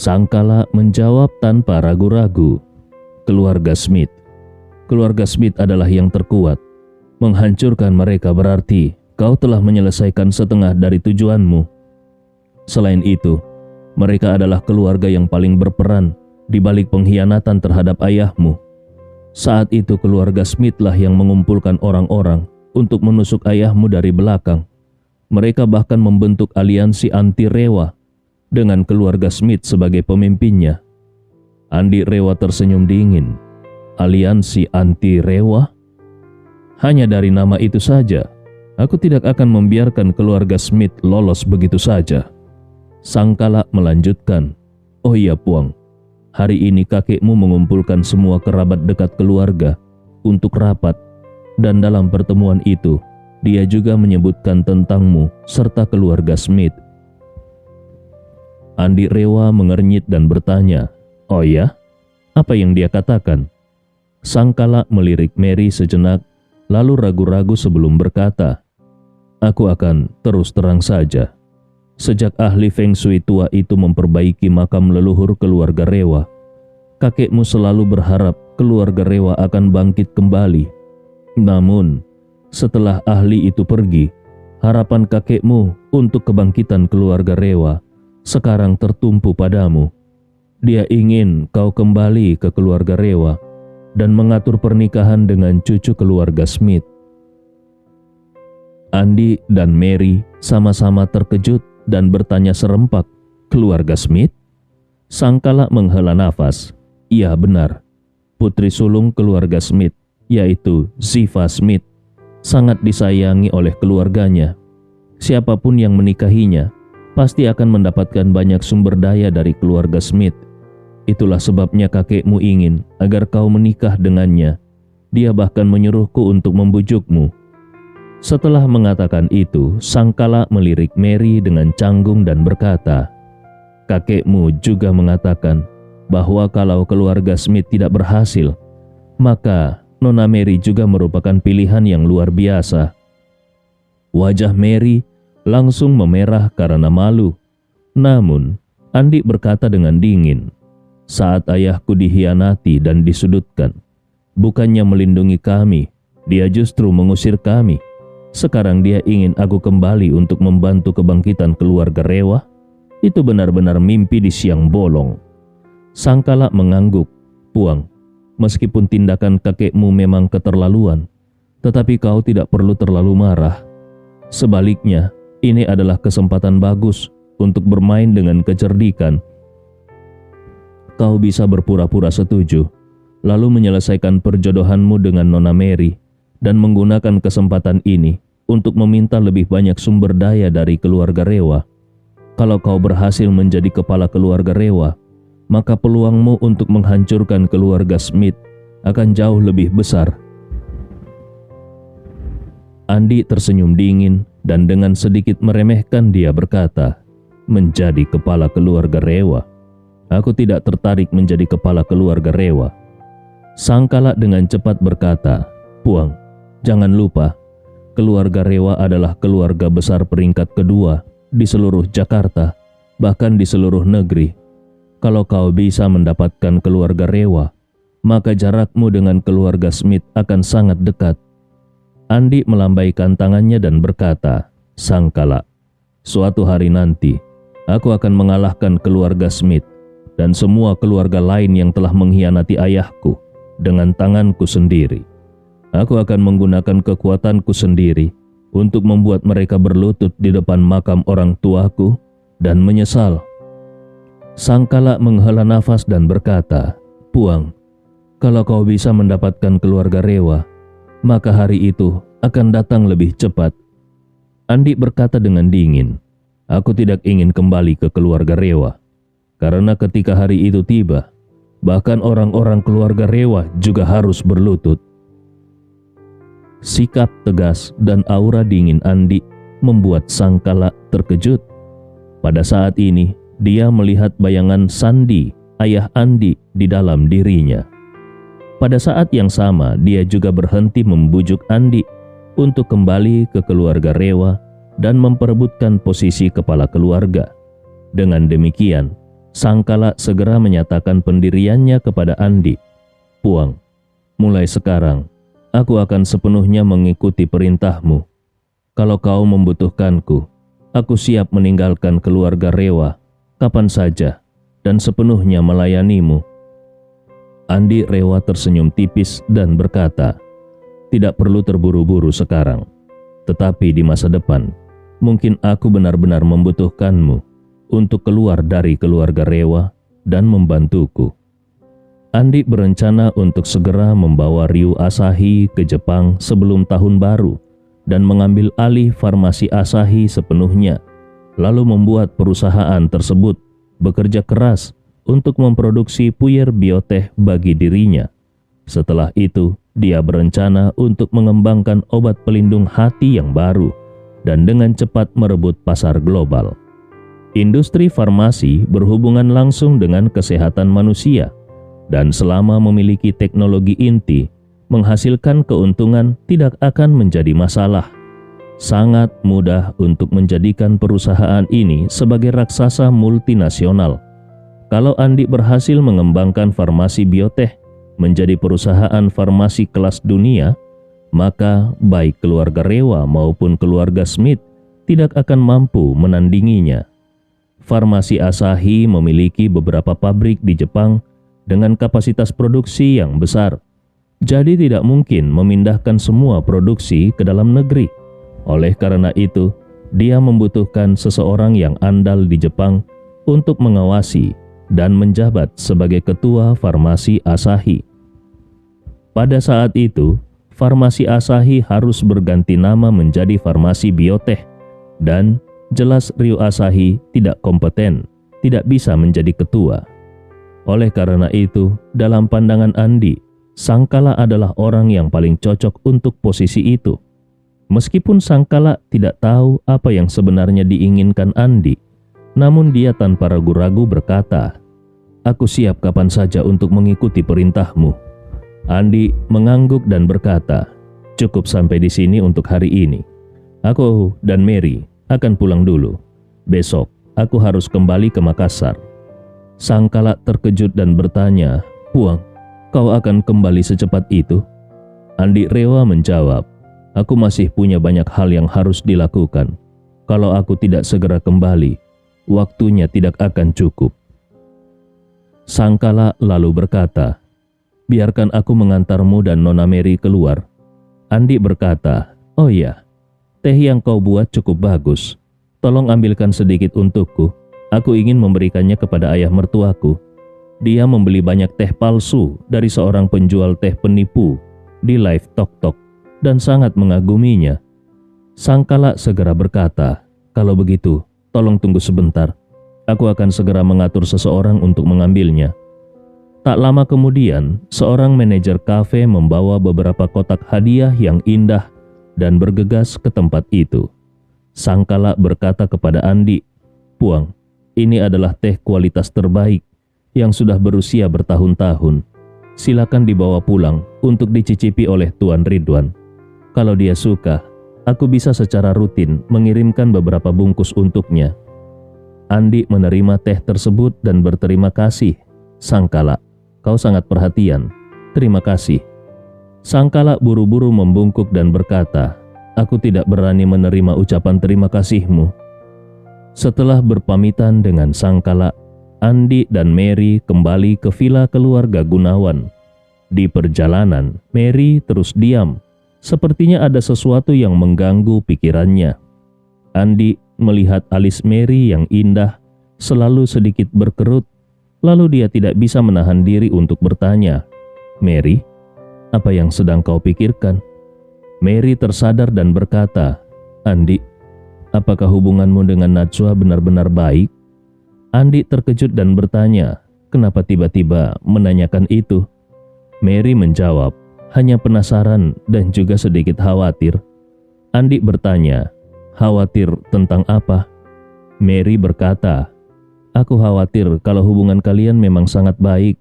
Sangkala menjawab tanpa ragu-ragu. Keluarga Smith. Keluarga Smith adalah yang terkuat. Menghancurkan mereka berarti kau telah menyelesaikan setengah dari tujuanmu. Selain itu, mereka adalah keluarga yang paling berperan di balik pengkhianatan terhadap ayahmu. Saat itu keluarga Smith lah yang mengumpulkan orang-orang untuk menusuk ayahmu dari belakang. Mereka bahkan membentuk aliansi anti Rewa dengan keluarga Smith sebagai pemimpinnya. Andi Rewa tersenyum dingin. Aliansi anti Rewa? Hanya dari nama itu saja, aku tidak akan membiarkan keluarga Smith lolos begitu saja. Sangkala melanjutkan, oh iya Puang, hari ini kakekmu mengumpulkan semua kerabat dekat keluarga untuk rapat, dan dalam pertemuan itu, dia juga menyebutkan tentangmu serta keluarga Smith. Andi Rewa mengernyit dan bertanya, oh ya? Apa yang dia katakan? Sangkala melirik Mary sejenak, lalu ragu-ragu sebelum berkata, aku akan terus terang saja. Sejak ahli Feng Shui tua itu memperbaiki makam leluhur keluarga Rewa, kakekmu selalu berharap keluarga Rewa akan bangkit kembali. Namun, setelah ahli itu pergi, harapan kakekmu untuk kebangkitan keluarga Rewa sekarang tertumpu padamu. Dia ingin kau kembali ke keluarga Rewa dan mengatur pernikahan dengan cucu keluarga Smith. Andi dan Mary sama-sama terkejut dan bertanya serempak, keluarga Smith? Sangkala menghela nafas. Iya benar, putri sulung keluarga Smith, yaitu Ziva Smith, sangat disayangi oleh keluarganya. Siapapun yang menikahinya pasti akan mendapatkan banyak sumber daya dari keluarga Smith. Itulah sebabnya kakekmu ingin agar kau menikah dengannya. Dia bahkan menyuruhku untuk membujukmu. Setelah mengatakan itu, Sangkala melirik Mary dengan canggung dan berkata, kakekmu juga mengatakan bahwa kalau keluarga Smith tidak berhasil, maka Nona Mary juga merupakan pilihan yang luar biasa. Wajah Mary langsung memerah karena malu. Namun, Andi berkata dengan dingin, saat ayahku dikhianati dan disudutkan, bukannya melindungi kami, dia justru mengusir kami. Sekarang dia ingin aku kembali untuk membantu kebangkitan keluarga Rewa? Itu benar-benar mimpi di siang bolong. Sangkala mengangguk. Puang, meskipun tindakan kakekmu memang keterlaluan, tetapi kau tidak perlu terlalu marah. Sebaliknya, ini adalah kesempatan bagus untuk bermain dengan kecerdikan. Kau bisa berpura-pura setuju, lalu menyelesaikan perjodohanmu dengan Nona Mary, dan menggunakan kesempatan ini untuk meminta lebih banyak sumber daya dari keluarga Rewa. Kalau kau berhasil menjadi kepala keluarga Rewa, maka peluangmu untuk menghancurkan keluarga Smith akan jauh lebih besar. Andi tersenyum dingin dan dengan sedikit meremehkan dia berkata, menjadi kepala keluarga Rewa? Aku tidak tertarik menjadi kepala keluarga Rewa. Sangkala dengan cepat berkata, Puang, jangan lupa, keluarga Rewa adalah keluarga besar peringkat kedua di seluruh Jakarta, bahkan di seluruh negeri. Kalau kau bisa mendapatkan keluarga Rewa, maka jarakmu dengan keluarga Smith akan sangat dekat. Andi melambaikan tangannya dan berkata, Sangkala, suatu hari nanti, aku akan mengalahkan keluarga Smith dan semua keluarga lain yang telah mengkhianati ayahku dengan tanganku sendiri. Aku akan menggunakan kekuatanku sendiri untuk membuat mereka berlutut di depan makam orang tuaku dan menyesal. Sangkala menghela nafas dan berkata, Puang, kalau kau bisa mendapatkan keluarga Rewa, maka hari itu akan datang lebih cepat. Andi berkata dengan dingin, aku tidak ingin kembali ke keluarga Rewa, karena ketika hari itu tiba, bahkan orang-orang keluarga Rewa juga harus berlutut. Sikap tegas dan aura dingin Andi membuat Sangkala terkejut. Pada saat ini, dia melihat bayangan Sandi, ayah Andi, di dalam dirinya. Pada saat yang sama, dia juga berhenti membujuk Andi untuk kembali ke keluarga Rewa dan memperebutkan posisi kepala keluarga. Dengan demikian, Sangkala segera menyatakan pendiriannya kepada Andi. Puang, mulai sekarang, aku akan sepenuhnya mengikuti perintahmu. Kalau kau membutuhkanku, aku siap meninggalkan keluarga Rewa kapan saja dan sepenuhnya melayanimu. Andi Rewa tersenyum tipis dan berkata, tidak perlu terburu-buru sekarang, tetapi di masa depan, mungkin aku benar-benar membutuhkanmu untuk keluar dari keluarga Rewa dan membantuku. Andi berencana untuk segera membawa Ryu Asahi ke Jepang sebelum tahun baru dan mengambil alih farmasi Asahi sepenuhnya, lalu membuat perusahaan tersebut bekerja keras untuk memproduksi puyer bioteh bagi dirinya. Setelah itu, dia berencana untuk mengembangkan obat pelindung hati yang baru dan dengan cepat merebut pasar global. Industri farmasi berhubungan langsung dengan kesehatan manusia dan selama memiliki teknologi inti, menghasilkan keuntungan tidak akan menjadi masalah. Sangat mudah untuk menjadikan perusahaan ini sebagai raksasa multinasional. Kalau Andi berhasil mengembangkan farmasi bioteh menjadi perusahaan farmasi kelas dunia, maka baik keluarga Rewa maupun keluarga Smith tidak akan mampu menandinginya. Farmasi Asahi memiliki beberapa pabrik di Jepang dengan kapasitas produksi yang besar. Jadi tidak mungkin memindahkan semua produksi ke dalam negeri. Oleh karena itu, dia membutuhkan seseorang yang andal di Jepang untuk mengawasi dan menjabat sebagai ketua farmasi Asahi. Pada saat itu, farmasi Asahi harus berganti nama menjadi farmasi bioteh dan jelas Ryu Asahi tidak kompeten, tidak bisa menjadi ketua. Oleh karena itu, dalam pandangan Andi, Sangkala adalah orang yang paling cocok untuk posisi itu. Meskipun Sangkala tidak tahu apa yang sebenarnya diinginkan Andi, namun dia tanpa ragu-ragu berkata, "Aku siap kapan saja untuk mengikuti perintahmu." Andi mengangguk dan berkata, "Cukup sampai di sini untuk hari ini. Aku dan Mary akan pulang dulu. Besok aku harus kembali ke Makassar." Sangkala terkejut dan bertanya, "Puang, kau akan kembali secepat itu?" Andi Rewa menjawab, "Aku masih punya banyak hal yang harus dilakukan. Kalau aku tidak segera kembali, waktunya tidak akan cukup." Sangkala lalu berkata, "Biarkan aku mengantarmu dan Nona Mary keluar." Andi berkata, "Oh ya, teh yang kau buat cukup bagus. Tolong ambilkan sedikit untukku. Aku ingin memberikannya kepada ayah mertuaku. Dia membeli banyak teh palsu dari seorang penjual teh penipu di live tok-tok dan sangat mengaguminya." Sangkala segera berkata, "Kalau begitu, tolong tunggu sebentar. Aku akan segera mengatur seseorang untuk mengambilnya." Tak lama kemudian, seorang manajer kafe membawa beberapa kotak hadiah yang indah dan bergegas ke tempat itu. Sangkala berkata kepada Andi, "Puang, ini adalah teh kualitas terbaik yang sudah berusia bertahun-tahun. Silakan dibawa pulang untuk dicicipi oleh Tuan Ridwan. Kalau dia suka, aku bisa secara rutin mengirimkan beberapa bungkus untuknya." Andi menerima teh tersebut dan berterima kasih. "Sangkala, kau sangat perhatian. Terima kasih." Sangkala buru-buru membungkuk dan berkata, "Aku tidak berani menerima ucapan terima kasihmu." Setelah berpamitan dengan Sangkala, Andi dan Mary kembali ke villa keluarga Gunawan. Di perjalanan, Mary terus diam. Sepertinya ada sesuatu yang mengganggu pikirannya. Andi melihat alis Mary yang indah, selalu sedikit berkerut. Lalu dia tidak bisa menahan diri untuk bertanya, "Mary, apa yang sedang kau pikirkan?" Mary tersadar dan berkata, "Andi, apakah hubunganmu dengan Najwa benar-benar baik?" Andi terkejut dan bertanya, "Kenapa tiba-tiba menanyakan itu?" Mary menjawab, "Hanya penasaran dan juga sedikit khawatir." Andi bertanya, "Khawatir tentang apa?" Mary berkata, "Aku khawatir kalau hubungan kalian memang sangat baik,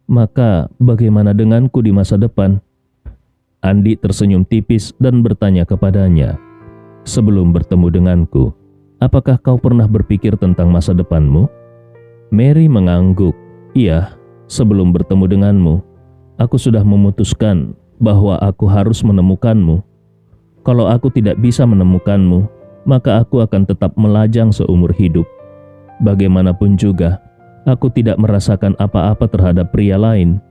maka bagaimana denganku di masa depan?" Andi tersenyum tipis dan bertanya kepadanya, "Sebelum bertemu denganku, apakah kau pernah berpikir tentang masa depanmu?" Mary mengangguk. Iya, sebelum bertemu denganmu, aku sudah memutuskan bahwa aku harus menemukanmu. Kalau aku tidak bisa menemukanmu, maka aku akan tetap melajang seumur hidup. Bagaimanapun juga, aku tidak merasakan apa-apa terhadap pria lain.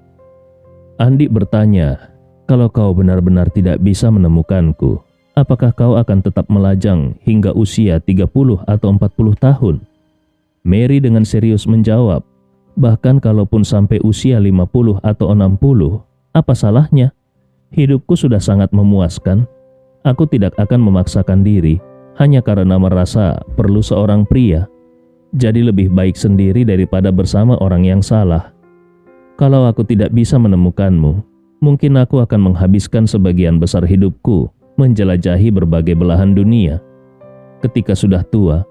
Andi bertanya, kalau kau benar-benar tidak bisa menemukanku, apakah kau akan tetap melajang hingga usia 30 atau 40 tahun? Mary dengan serius menjawab, bahkan kalaupun sampai usia 50 atau 60, apa salahnya? Hidupku sudah sangat memuaskan. Aku tidak akan memaksakan diri hanya karena merasa perlu seorang pria. Jadi lebih baik sendiri daripada bersama orang yang salah. Kalau aku tidak bisa menemukanmu, mungkin aku akan menghabiskan sebagian besar hidupku menjelajahi berbagai belahan dunia. Ketika sudah tua,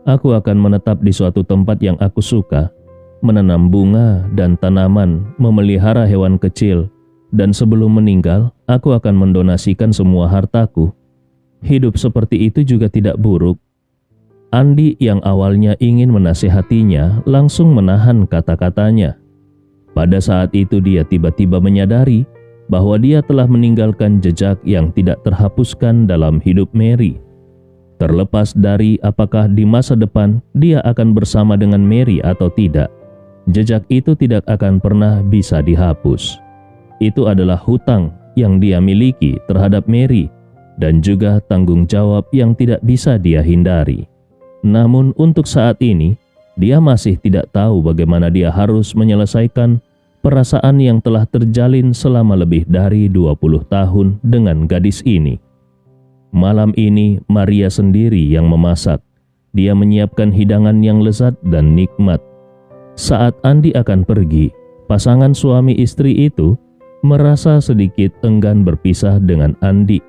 aku akan menetap di suatu tempat yang aku suka, menanam bunga dan tanaman, memelihara hewan kecil, dan sebelum meninggal, aku akan mendonasikan semua hartaku. Hidup seperti itu juga tidak buruk. Andi yang awalnya ingin menasihatinya langsung menahan kata-katanya. Pada saat itu dia tiba-tiba menyadari bahwa dia telah meninggalkan jejak yang tidak terhapuskan dalam hidup Mary. Terlepas dari apakah di masa depan dia akan bersama dengan Mary atau tidak, jejak itu tidak akan pernah bisa dihapus. Itu adalah hutang yang dia miliki terhadap Mary dan juga tanggung jawab yang tidak bisa dia hindari. Namun untuk saat ini, dia masih tidak tahu bagaimana dia harus menyelesaikan perasaan yang telah terjalin selama lebih dari 20 tahun dengan gadis ini. Malam ini Maria sendiri yang memasak. Dia menyiapkan hidangan yang lezat dan nikmat. Saat Andi akan pergi, pasangan suami istri itu merasa sedikit enggan berpisah dengan Andi.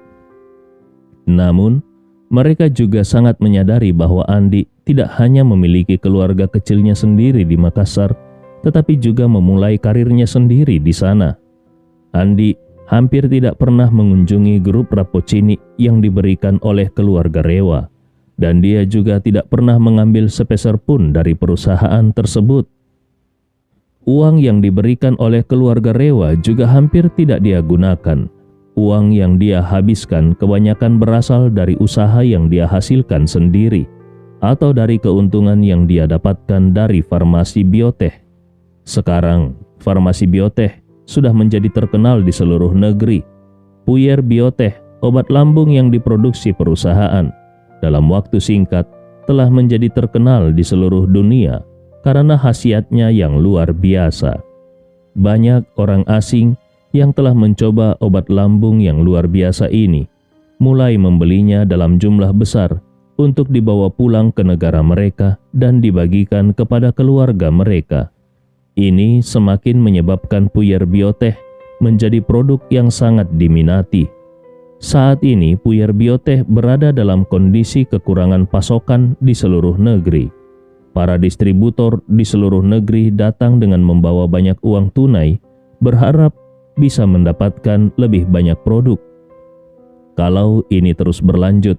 Namun, mereka juga sangat menyadari bahwa Andi tidak hanya memiliki keluarga kecilnya sendiri di Makassar, tetapi juga memulai karirnya sendiri di sana. Andi hampir tidak pernah mengunjungi grup Rapocini yang diberikan oleh keluarga Rewa, dan dia juga tidak pernah mengambil sepeser pun dari perusahaan tersebut. Uang yang diberikan oleh keluarga Rewa juga hampir tidak dia gunakan. Uang yang dia habiskan kebanyakan berasal dari usaha yang dia hasilkan sendiri, atau dari keuntungan yang dia dapatkan dari farmasi bioteh. Sekarang, farmasi bioteh sudah menjadi terkenal di seluruh negeri. Puyer Bioteh, obat lambung yang diproduksi perusahaan, dalam waktu singkat telah menjadi terkenal di seluruh dunia karena khasiatnya yang luar biasa. Banyak orang asing yang telah mencoba obat lambung yang luar biasa ini, mulai membelinya dalam jumlah besar untuk dibawa pulang ke negara mereka dan dibagikan kepada keluarga mereka. Ini semakin menyebabkan Puyer Bioteh menjadi produk yang sangat diminati. Saat ini Puyer Bioteh berada dalam kondisi kekurangan pasokan di seluruh negeri. Para distributor di seluruh negeri datang dengan membawa banyak uang tunai, berharap bisa mendapatkan lebih banyak produk. Kalau ini terus berlanjut,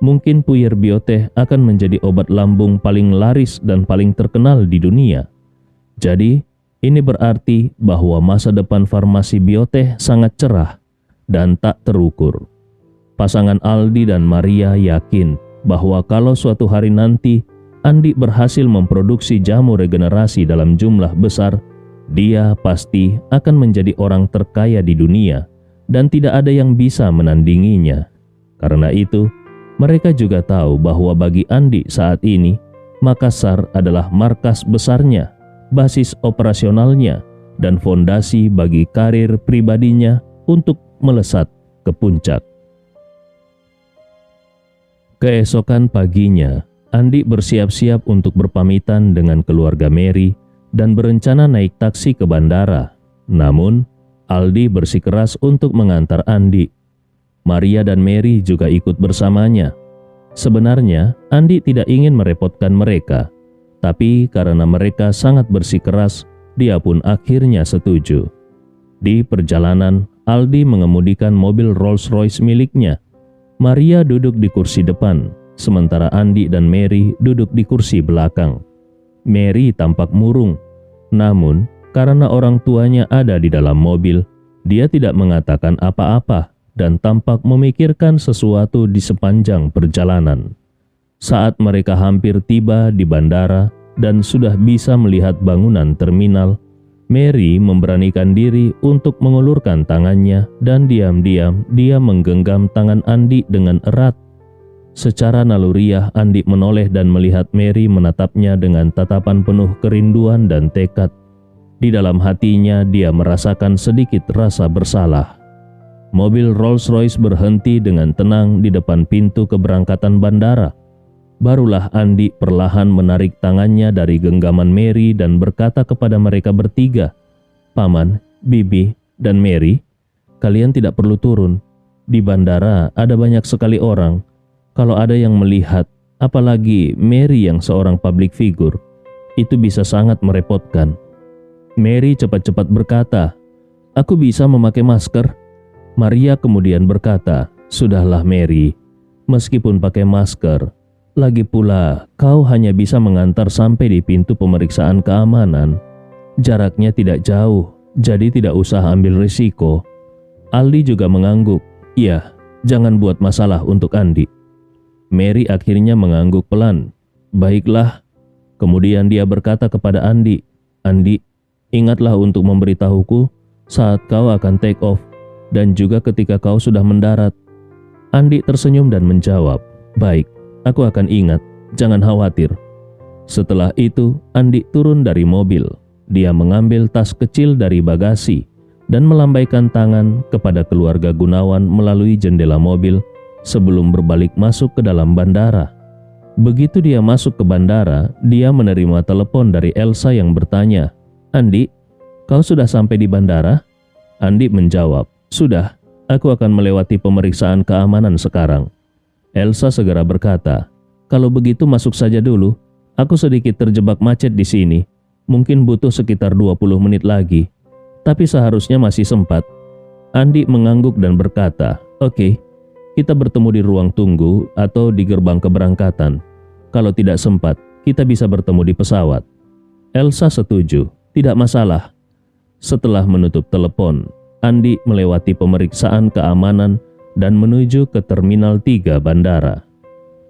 mungkin Puyer Bioteh akan menjadi obat lambung paling laris dan paling terkenal di dunia. Jadi, ini berarti bahwa masa depan farmasi bioteh sangat cerah dan tak terukur. Pasangan Aldi dan Maria yakin bahwa kalau suatu hari nanti Andi berhasil memproduksi jamu regenerasi dalam jumlah besar, dia pasti akan menjadi orang terkaya di dunia dan tidak ada yang bisa menandinginya. Karena itu, mereka juga tahu bahwa bagi Andi saat ini, Makassar adalah markas besarnya, basis operasionalnya, dan fondasi bagi karir pribadinya untuk melesat ke puncak. Keesokan paginya, Andi bersiap-siap untuk berpamitan dengan keluarga Mary dan berencana naik taksi ke bandara. Namun, Aldi bersikeras untuk mengantar Andi. Maria dan Mary juga ikut bersamanya. Sebenarnya, Andi tidak ingin merepotkan mereka, tapi karena mereka sangat bersikeras, dia pun akhirnya setuju. Di perjalanan, Aldi mengemudikan mobil Rolls-Royce miliknya. Maria duduk di kursi depan, sementara Andi dan Mary duduk di kursi belakang. Mary tampak murung. Namun, karena orang tuanya ada di dalam mobil, dia tidak mengatakan apa-apa dan tampak memikirkan sesuatu di sepanjang perjalanan. Saat mereka hampir tiba di bandara dan sudah bisa melihat bangunan terminal, Mary memberanikan diri untuk mengulurkan tangannya dan diam-diam dia menggenggam tangan Andi dengan erat. Secara naluriah Andi menoleh dan melihat Mary menatapnya dengan tatapan penuh kerinduan dan tekad. Di dalam hatinya dia merasakan sedikit rasa bersalah. Mobil Rolls-Royce berhenti dengan tenang di depan pintu keberangkatan bandara. Barulah Andi perlahan menarik tangannya dari genggaman Mary dan berkata kepada mereka bertiga, "Paman, Bibi, dan Mary, kalian tidak perlu turun. Di bandara ada banyak sekali orang. Kalau ada yang melihat, apalagi Mary yang seorang public figure, itu bisa sangat merepotkan." Mary cepat-cepat berkata, "Aku bisa memakai masker." Maria kemudian berkata, "Sudahlah Mary, meskipun pakai masker, lagi pula kau hanya bisa mengantar sampai di pintu pemeriksaan keamanan. Jaraknya tidak jauh, jadi tidak usah ambil risiko." Aldi juga mengangguk, "Iya, jangan buat masalah untuk Andi." Mary akhirnya mengangguk pelan. "Baiklah." Kemudian dia berkata kepada Andi, "Andi, ingatlah untuk memberitahuku saat kau akan take off dan juga ketika kau sudah mendarat." Andi tersenyum dan menjawab, "Baik, aku akan ingat, jangan khawatir." Setelah itu, Andi turun dari mobil. Dia mengambil tas kecil dari bagasi dan melambaikan tangan kepada keluarga Gunawan melalui jendela mobil sebelum berbalik masuk ke dalam bandara. Begitu dia masuk ke bandara, dia menerima telepon dari Elsa yang bertanya, "Andi, kau sudah sampai di bandara?" Andi menjawab, "Sudah, aku akan melewati pemeriksaan keamanan sekarang." Elsa segera berkata, "Kalau begitu masuk saja dulu. Aku sedikit terjebak macet di sini. Mungkin butuh sekitar 20 menit lagi. Tapi seharusnya masih sempat." Andi mengangguk dan berkata, "Oke, kita bertemu di ruang tunggu atau di gerbang keberangkatan. Kalau tidak sempat, kita bisa bertemu di pesawat." Elsa setuju. "Tidak masalah." Setelah menutup telepon, Andi melewati pemeriksaan keamanan dan menuju ke Terminal 3 bandara.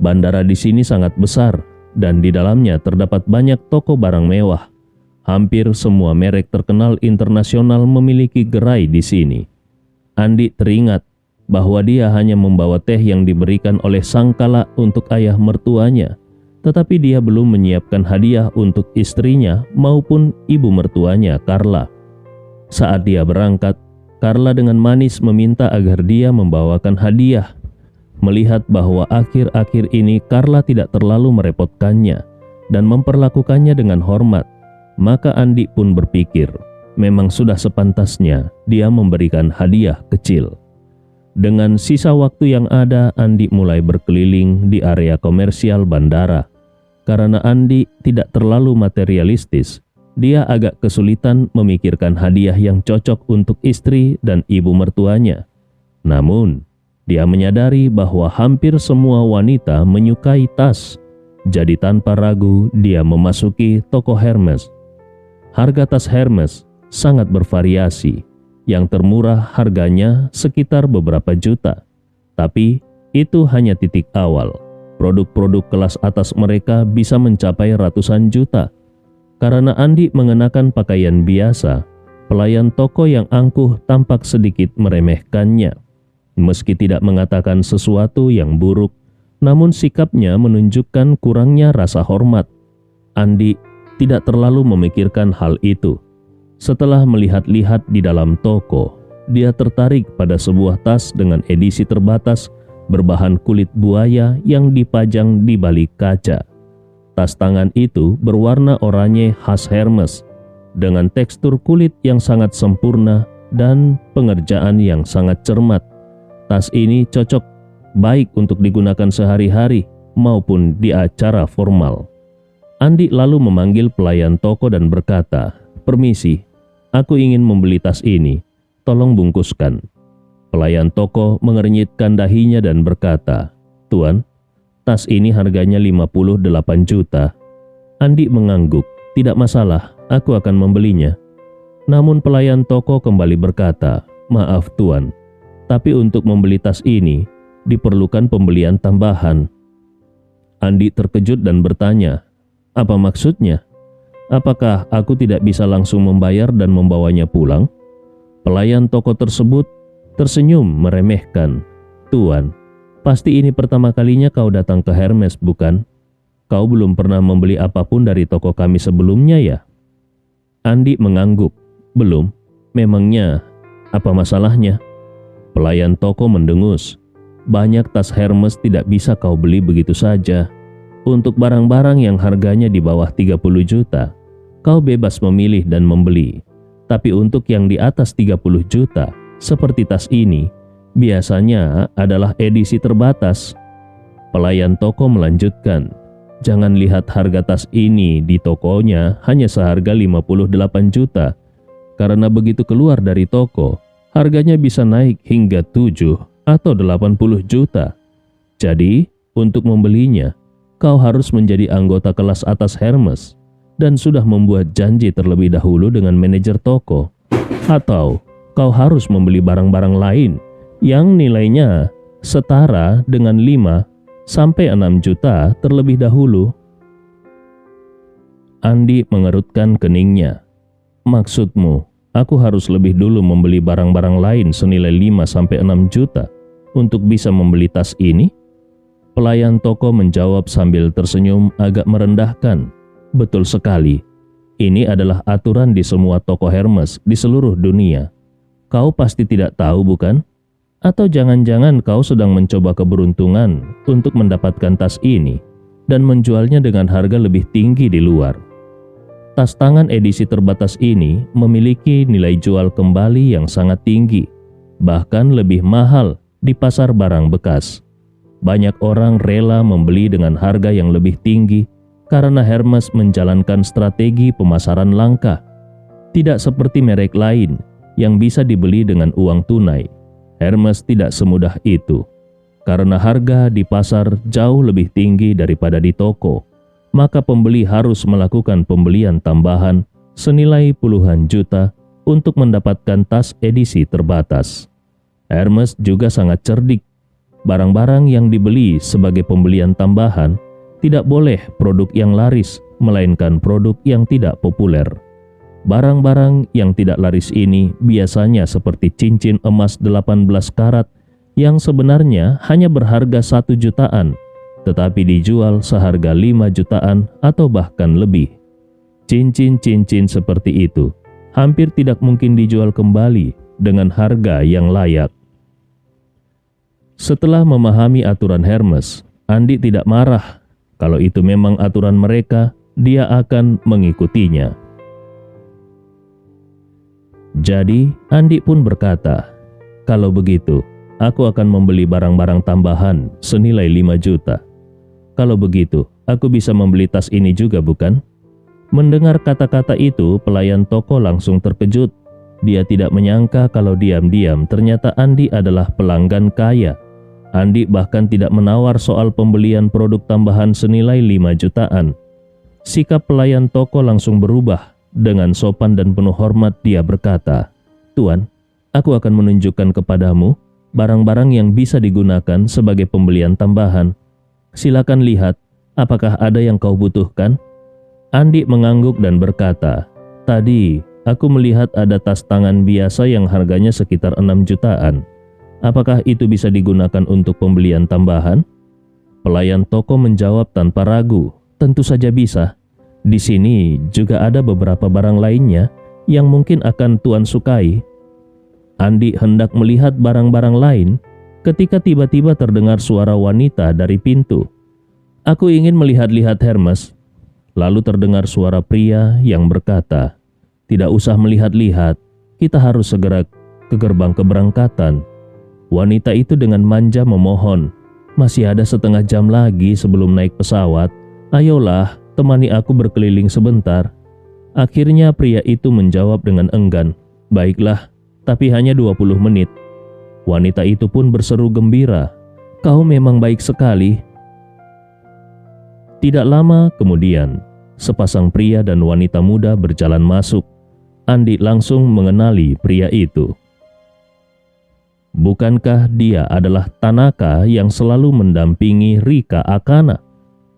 Bandara di sini sangat besar dan di dalamnya terdapat banyak toko barang mewah. Hampir semua merek terkenal internasional memiliki gerai di sini. Andi teringat bahwa dia hanya membawa teh yang diberikan oleh Sangkala untuk ayah mertuanya, tetapi dia belum menyiapkan hadiah untuk istrinya maupun ibu mertuanya, Carla. Saat dia berangkat, Carla dengan manis meminta agar dia membawakan hadiah. Melihat bahwa akhir-akhir ini Carla tidak terlalu merepotkannya dan memperlakukannya dengan hormat, maka Andi pun berpikir, memang sudah sepantasnya dia memberikan hadiah kecil. Dengan sisa waktu yang ada, Andi mulai berkeliling di area komersial bandara. Karena Andi tidak terlalu materialistis, dia agak kesulitan memikirkan hadiah yang cocok untuk istri dan ibu mertuanya. Namun, dia menyadari bahwa hampir semua wanita menyukai tas. Jadi tanpa ragu, dia memasuki toko Hermes. Harga tas Hermes sangat bervariasi. Yang termurah harganya sekitar beberapa juta. Tapi itu hanya titik awal. Produk-produk kelas atas mereka bisa mencapai ratusan juta. Karena Andi mengenakan pakaian biasa, pelayan toko yang angkuh tampak sedikit meremehkannya. Meski tidak mengatakan sesuatu yang buruk, namun sikapnya menunjukkan kurangnya rasa hormat. Andi tidak terlalu memikirkan hal itu. Setelah melihat-lihat di dalam toko, dia tertarik pada sebuah tas dengan edisi terbatas berbahan kulit buaya yang dipajang di balik kaca. Tas tangan itu berwarna oranye khas Hermes, dengan tekstur kulit yang sangat sempurna dan pengerjaan yang sangat cermat. Tas ini cocok baik untuk digunakan sehari-hari maupun di acara formal. Andi lalu memanggil pelayan toko dan berkata, "Permisi, aku ingin membeli tas ini, tolong bungkuskan." Pelayan toko mengernyitkan dahinya dan berkata, "Tuan, tas ini harganya 58 juta. Andi mengangguk. Tidak masalah, aku akan membelinya. Namun pelayan toko kembali berkata, maaf tuan, tapi untuk membeli tas ini diperlukan pembelian tambahan. Andi terkejut dan bertanya, apa maksudnya? Apakah aku tidak bisa langsung membayar dan membawanya pulang? Pelayan toko tersebut tersenyum meremehkan. Tuan, pasti ini pertama kalinya kau datang ke Hermes, bukan? Kau belum pernah membeli apapun dari toko kami sebelumnya ya? Andi mengangguk. Belum. Memangnya apa masalahnya? Pelayan toko mendengus. Banyak tas Hermes tidak bisa kau beli begitu saja. Untuk barang-barang yang harganya di bawah 30 juta, kau bebas memilih dan membeli. Tapi untuk yang di atas 30 juta, seperti tas ini, biasanya adalah edisi terbatas. Pelayan toko melanjutkan, jangan lihat harga tas ini di tokonya hanya seharga 58 juta. Karena begitu keluar dari toko, harganya bisa naik hingga 7 atau 80 juta. Jadi, untuk membelinya, kau harus menjadi anggota kelas atas Hermes dan sudah membuat janji terlebih dahulu dengan manajer toko. Atau, kau harus membeli barang-barang lain yang nilainya setara dengan 5 sampai 6 juta terlebih dahulu. Andi mengerutkan keningnya. Maksudmu, aku harus lebih dulu membeli barang-barang lain senilai 5-6 juta untuk bisa membeli tas ini? Pelayan toko menjawab sambil tersenyum agak merendahkan. Betul sekali. Ini adalah aturan di semua toko Hermes di seluruh dunia. Kau pasti tidak tahu, bukan? Atau jangan-jangan kau sedang mencoba keberuntungan untuk mendapatkan tas ini dan menjualnya dengan harga lebih tinggi di luar. Tas tangan edisi terbatas ini memiliki nilai jual kembali yang sangat tinggi, bahkan lebih mahal di pasar barang bekas. Banyak orang rela membeli dengan harga yang lebih tinggi karena Hermes menjalankan strategi pemasaran langka. Tidak seperti merek lain yang bisa dibeli dengan uang tunai. Hermes tidak semudah itu. Karena harga di pasar jauh lebih tinggi daripada di toko, maka pembeli harus melakukan pembelian tambahan senilai puluhan juta untuk mendapatkan tas edisi terbatas. Hermes juga sangat cerdik. Barang-barang yang dibeli sebagai pembelian tambahan tidak boleh produk yang laris, melainkan produk yang tidak populer. Barang-barang yang tidak laris ini biasanya seperti cincin emas 18 karat yang sebenarnya hanya berharga 1 jutaan, tetapi dijual seharga 5 jutaan atau bahkan lebih. Cincin-cincin seperti itu hampir tidak mungkin dijual kembali dengan harga yang layak. Setelah memahami aturan Hermes, Andi tidak marah. Kalau itu memang aturan mereka, dia akan mengikutinya. Jadi, Andi pun berkata, kalau begitu, aku akan membeli barang-barang tambahan senilai 5 juta. Kalau begitu, aku bisa membeli tas ini juga, bukan? Mendengar kata-kata itu, pelayan toko langsung terkejut. Dia tidak menyangka kalau diam-diam ternyata Andi adalah pelanggan kaya. Andi bahkan tidak menawar soal pembelian produk tambahan senilai 5 jutaan. Sikap pelayan toko langsung berubah. Dengan sopan dan penuh hormat dia berkata, Tuan, aku akan menunjukkan kepadamu barang-barang yang bisa digunakan sebagai pembelian tambahan. Silakan lihat, apakah ada yang kau butuhkan? Andi mengangguk dan berkata, tadi aku melihat ada tas tangan biasa yang harganya sekitar 6 jutaan. Apakah itu bisa digunakan untuk pembelian tambahan? Pelayan toko menjawab tanpa ragu, tentu saja bisa. Di sini juga ada beberapa barang lainnya yang mungkin akan Tuan sukai. Andi hendak melihat barang-barang lain ketika tiba-tiba terdengar suara wanita dari pintu. Aku ingin melihat-lihat Hermes. Lalu terdengar suara pria yang berkata, tidak usah melihat-lihat, kita harus segera ke gerbang keberangkatan. Wanita itu dengan manja memohon, masih ada setengah jam lagi sebelum naik pesawat. Ayolah, temani aku berkeliling sebentar. Akhirnya pria itu menjawab dengan enggan, baiklah, tapi hanya 20 menit. Wanita itu pun berseru gembira, kau memang baik sekali. Tidak lama kemudian, sepasang pria dan wanita muda berjalan masuk. Andi langsung mengenali pria itu. Bukankah dia adalah Tanaka yang selalu mendampingi Rika Akana?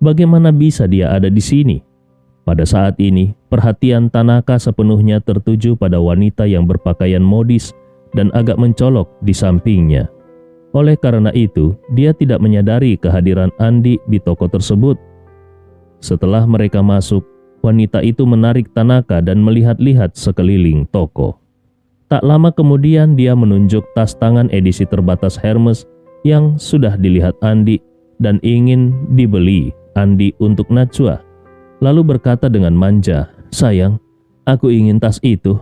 Bagaimana bisa dia ada di sini? Pada saat ini, perhatian Tanaka sepenuhnya tertuju pada wanita yang berpakaian modis dan agak mencolok di sampingnya. Oleh karena itu, dia tidak menyadari kehadiran Andi di toko tersebut. Setelah mereka masuk, wanita itu menarik Tanaka dan melihat-lihat sekeliling toko. Tak lama kemudian dia menunjuk tas tangan edisi terbatas Hermes yang sudah dilihat Andi dan ingin dibeli Andi untuk Najwa. Lalu berkata dengan manja, "Sayang, aku ingin tas itu."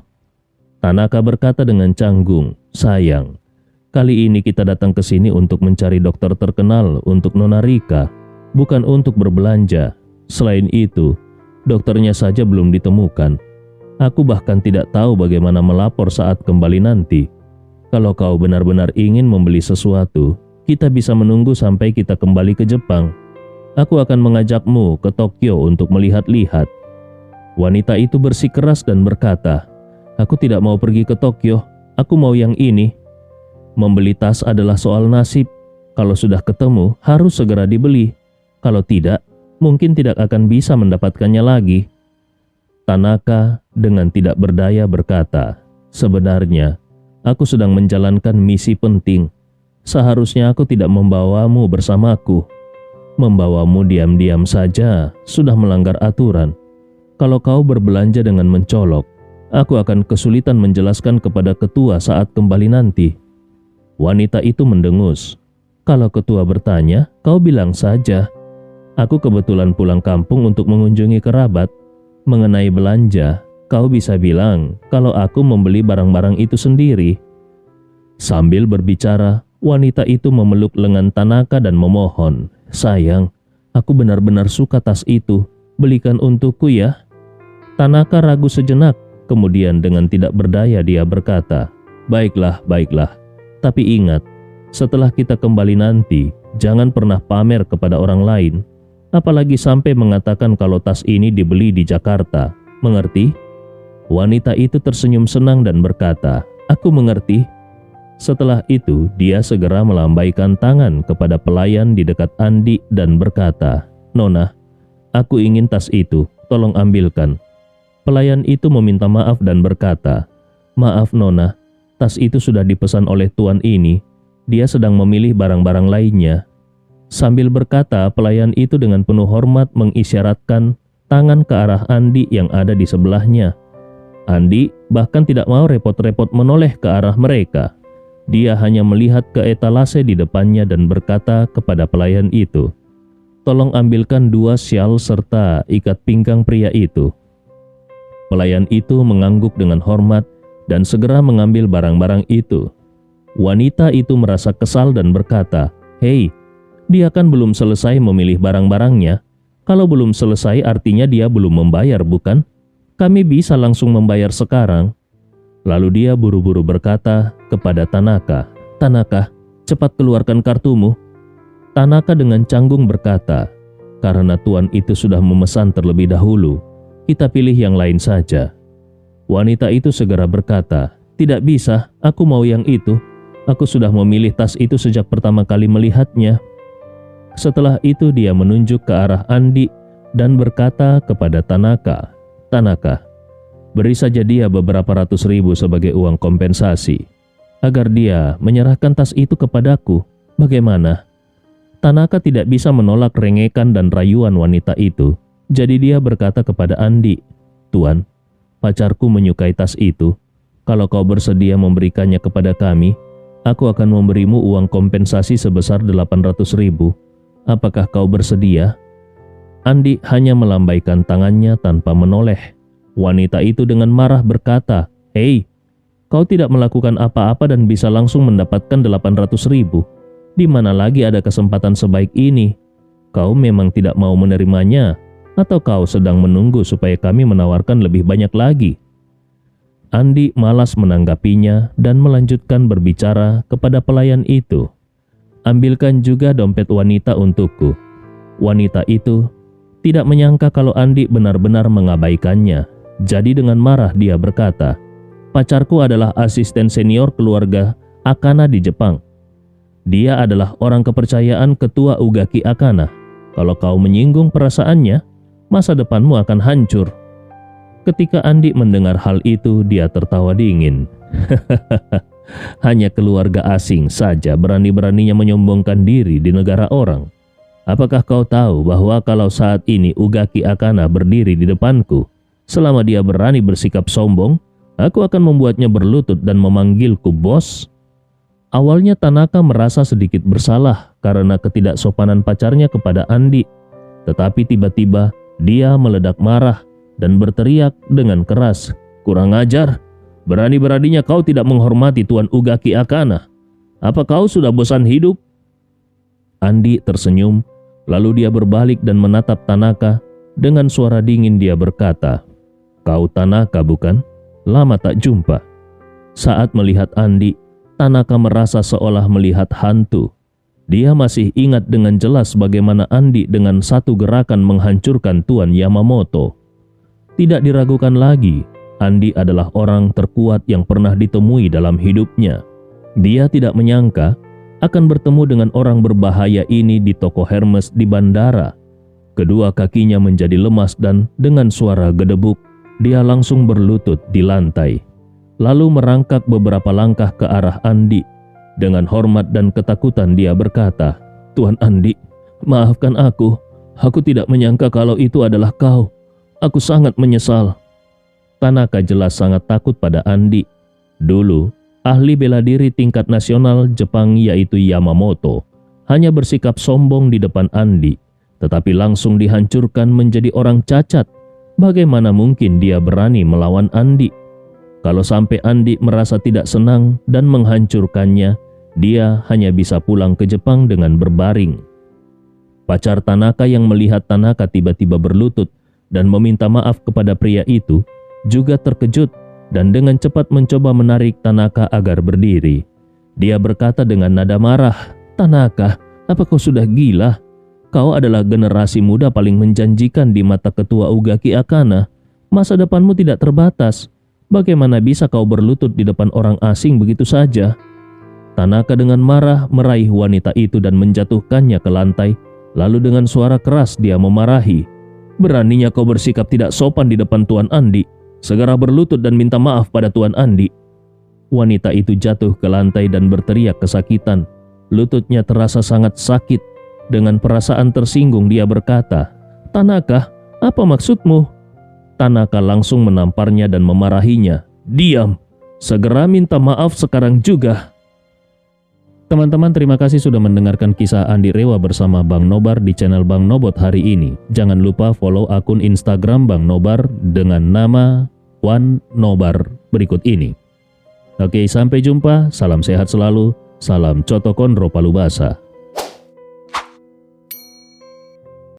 Tanaka berkata dengan canggung, "Sayang, kali ini kita datang ke sini untuk mencari dokter terkenal untuk Nona Rika, bukan untuk berbelanja. Selain itu, dokternya saja belum ditemukan. Aku bahkan tidak tahu bagaimana melapor saat kembali nanti. Kalau kau benar-benar ingin membeli sesuatu, kita bisa menunggu sampai kita kembali ke Jepang. Aku akan mengajakmu ke Tokyo untuk melihat-lihat." Wanita itu bersikeras dan berkata, "Aku tidak mau pergi ke Tokyo, aku mau yang ini." Membeli tas adalah soal nasib. Kalau sudah ketemu, harus segera dibeli. Kalau tidak, mungkin tidak akan bisa mendapatkannya lagi. Tanaka dengan tidak berdaya berkata, "Sebenarnya, aku sedang menjalankan misi penting. Seharusnya aku tidak membawamu bersamaku. Membawamu diam-diam saja sudah melanggar aturan. Kalau kau berbelanja dengan mencolok, aku akan kesulitan menjelaskan kepada ketua saat kembali nanti." Wanita itu mendengus. "Kalau ketua bertanya, kau bilang saja, 'Aku kebetulan pulang kampung untuk mengunjungi kerabat.' Mengenai belanja, kau bisa bilang kalau aku membeli barang-barang itu sendiri." Sambil berbicara, wanita itu memeluk lengan Tanaka dan memohon, "Sayang, aku benar-benar suka tas itu. Belikan untukku ya." Tanaka ragu sejenak, kemudian dengan tidak berdaya dia berkata, "Baiklah, baiklah. Tapi ingat, setelah kita kembali nanti, jangan pernah pamer kepada orang lain. Apalagi sampai mengatakan kalau tas ini dibeli di Jakarta. Mengerti?" Wanita itu tersenyum senang dan berkata, "Aku mengerti." Setelah itu, dia segera melambaikan tangan kepada pelayan di dekat Andi dan berkata, "Nona, aku ingin tas itu, tolong ambilkan." Pelayan itu meminta maaf dan berkata, "Maaf Nona, tas itu sudah dipesan oleh tuan ini. Dia sedang memilih barang-barang lainnya." Sambil berkata, pelayan itu dengan penuh hormat mengisyaratkan tangan ke arah Andi yang ada di sebelahnya. Andi bahkan tidak mau repot-repot menoleh ke arah mereka. Dia hanya melihat ke etalase di depannya dan berkata kepada pelayan itu, "Tolong ambilkan 2 syal serta ikat pinggang pria itu." Pelayan itu mengangguk dengan hormat dan segera mengambil barang-barang itu. Wanita itu merasa kesal dan berkata, "Hei, dia kan belum selesai memilih barang-barangnya. Kalau belum selesai artinya dia belum membayar, bukan? Kami bisa langsung membayar sekarang." Lalu dia buru-buru berkata kepada Tanaka, "Tanaka, cepat keluarkan kartumu." Tanaka dengan canggung berkata, "Karena tuan itu sudah memesan terlebih dahulu, kita pilih yang lain saja." Wanita itu segera berkata, "Tidak bisa, aku mau yang itu. Aku sudah memilih tas itu sejak pertama kali melihatnya." Setelah itu dia menunjuk ke arah Andi dan berkata kepada Tanaka, "Tanaka, beri saja dia beberapa ratus ribu sebagai uang kompensasi, agar dia menyerahkan tas itu kepadaku. Bagaimana?" Tanaka tidak bisa menolak rengekan dan rayuan wanita itu, jadi dia berkata kepada Andi, "Tuan, pacarku menyukai tas itu. Kalau kau bersedia memberikannya kepada kami, aku akan memberimu uang kompensasi sebesar 800 ribu. Apakah kau bersedia?" Andi hanya melambaikan tangannya tanpa menoleh. Wanita itu dengan marah berkata, "Hei, kau tidak melakukan apa-apa dan bisa langsung mendapatkan 800 ribu. Di mana lagi ada kesempatan sebaik ini? Kau memang tidak mau menerimanya, atau kau sedang menunggu supaya kami menawarkan lebih banyak lagi?" Andi malas menanggapinya dan melanjutkan berbicara kepada pelayan itu, "Ambilkan juga dompet wanita untukku." Wanita itu tidak menyangka kalau Andi benar-benar mengabaikannya. Jadi dengan marah dia berkata, "Pacarku adalah asisten senior keluarga Akana di Jepang. Dia adalah orang kepercayaan ketua Ugaki Akana. Kalau kau menyinggung perasaannya, masa depanmu akan hancur." Ketika Andi mendengar hal itu, dia tertawa dingin. Hanya keluarga asing saja berani-beraninya menyombongkan diri di negara orang. Apakah kau tahu bahwa kalau saat ini Ugaki Akana berdiri di depanku, selama dia berani bersikap sombong, aku akan membuatnya berlutut dan memanggilku bos? Awalnya Tanaka merasa sedikit bersalah karena ketidaksopanan pacarnya kepada Andi. Tetapi tiba-tiba dia meledak marah dan berteriak dengan keras, "Kurang ajar! Berani-beraninya kau tidak menghormati Tuan Ugaki Akana. Apa kau sudah bosan hidup?" Andi tersenyum, lalu dia berbalik dan menatap Tanaka. Dengan suara dingin dia berkata, "Kau Tanaka bukan? Lama tak jumpa." Saat melihat Andi, Tanaka merasa seolah melihat hantu. Dia masih ingat dengan jelas bagaimana Andi dengan satu gerakan menghancurkan Tuan Yamamoto. Tidak diragukan lagi, Andi adalah orang terkuat yang pernah ditemui dalam hidupnya. Dia tidak menyangka akan bertemu dengan orang berbahaya ini di toko Hermes di bandara. Kedua kakinya menjadi lemas dan dengan suara gedebuk, dia langsung berlutut di lantai. Lalu merangkak beberapa langkah ke arah Andi. Dengan hormat dan ketakutan dia berkata, "Tuan Andi, maafkan aku. Aku tidak menyangka kalau itu adalah kau. Aku sangat menyesal." Tanaka jelas sangat takut pada Andi. Dulu, ahli bela diri tingkat nasional Jepang yaitu Yamamoto hanya bersikap sombong di depan Andi, tetapi langsung dihancurkan menjadi orang cacat. Bagaimana mungkin dia berani melawan Andi? Kalau sampai Andi merasa tidak senang dan menghancurkannya, dia hanya bisa pulang ke Jepang dengan berbaring. Pacar Tanaka yang melihat Tanaka tiba-tiba berlutut dan meminta maaf kepada pria itu juga terkejut dan dengan cepat mencoba menarik Tanaka agar berdiri. Dia berkata dengan nada marah, "Tanaka, apa kau sudah gila? Kau adalah generasi muda paling menjanjikan di mata ketua Ugaki Akana. Masa depanmu tidak terbatas. Bagaimana bisa kau berlutut di depan orang asing begitu saja?" Tanaka dengan marah meraih wanita itu dan menjatuhkannya ke lantai. Lalu dengan suara keras dia memarahi, "Beraninya kau bersikap tidak sopan di depan Tuan Andi. Segera berlutut dan minta maaf pada Tuan Andi." Wanita itu jatuh ke lantai dan berteriak kesakitan. Lututnya terasa sangat sakit. Dengan perasaan tersinggung dia berkata, "Tanaka, apa maksudmu?" Tanaka langsung menamparnya dan memarahinya. "Diam! Segera minta maaf sekarang juga." Teman-teman, terima kasih sudah mendengarkan kisah Andi Rewa bersama Bang Nobar di channel Bang Nobot hari ini. Jangan lupa follow akun Instagram Bang Nobar dengan nama Wan Nobar berikut ini. Oke, sampai jumpa. Salam sehat selalu. Salam Cotokon Ropalubasa.